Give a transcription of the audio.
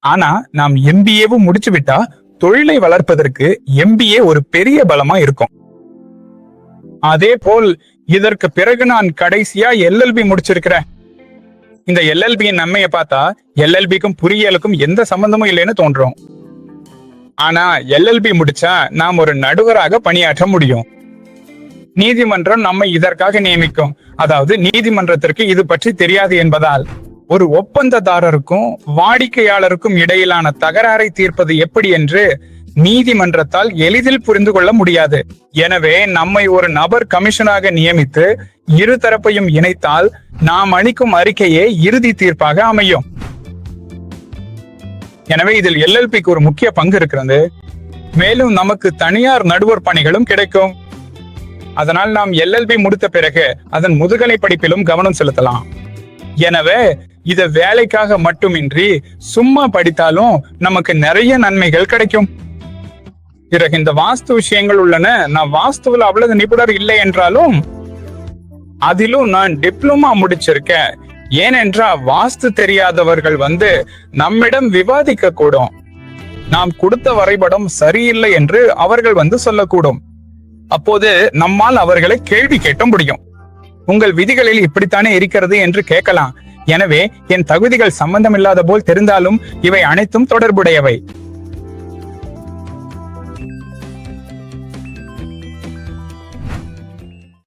ஆனா நாம் எம்பிஏவும் முடிச்சு விட்டா தொழிலை வளர்ப்பதற்கு எம்பிஏ ஒரு பெரிய பலமா இருக்கும். அதே போல் இதற்கு பிறகு நான் கடைசியா எல்எல்பி முடிச்சிருக்கிறேன். இந்த எல்எல்பியின் நன்மையை பார்த்தா எல்எல்பிக்கும் பொறியியலுக்கும் எந்த சம்பந்தமும் இல்லைன்னு தோன்றும். ஆனா எல்எல்பி முடிச்சா நாம் ஒரு நடுவராக பணியாற்ற முடியும். நீதிமன்றம் நம்மை இதற்காக நியமிக்கும். அதாவது நீதிமன்றத்திற்கு இது பற்றி தெரியாது என்பதால் ஒரு ஒப்பந்ததாரருக்கும் வாடிக்கையாளருக்கும் இடையிலான தகராறை தீர்ப்பது எப்படி என்று நீதிமன்றத்தால் எளிதில் புரிந்து கொள்ள முடியாது. எனவே நம்மை ஒரு நபர் கமிஷனாக நியமித்து இரு தரப்பையும் இணைத்தால் நாம் அளிக்கும் அறிக்கையே இறுதி தீர்ப்பாக அமையும். எனவே இதில் எல்எல்பிக்கு ஒரு முக்கிய பங்கு இருக்கிறது. மேலும் நமக்கு தனியார் நடுவர் பணிகளும் கிடைக்கும். அதனால் நாம் எல்எல்பி முடித்த பிறகு அதன் முதுகலை படிப்பிலும் கவனம் செலுத்தலாம். எனவே இத வேலைக்காக மட்டுமின்றி சும்மா படித்தாலும் நமக்கு நிறைய நன்மைகள் கிடைக்கும். பிறகு இந்த வாஸ்து விஷயங்கள் உள்ளன. நான் வாஸ்துவில் அவ்வளவு நிபுணர் இல்லை என்றாலும் அதிலும் நான் டிப்ளமா முடிச்சிருக்கேன். ஏனென்றால் வாஸ்து தெரியாதவர்கள் நம்மிடம் விவாதிக்க கூடும். நாம் கொடுத்த வரைபடம் சரியில்லை என்று அவர்கள் சொல்லக்கூடும். அப்போது நம்மால் அவர்களை கேள்வி கேட்க முடியும். உங்கள் விதிகளில் இப்படித்தானே இருக்கிறது என்று கேட்கலாம். எனவே என் தகுதிகள் சம்பந்தமில்லாத போல் தெரிந்தாலும் இவை அனைத்தும் தொடர்புடையவை.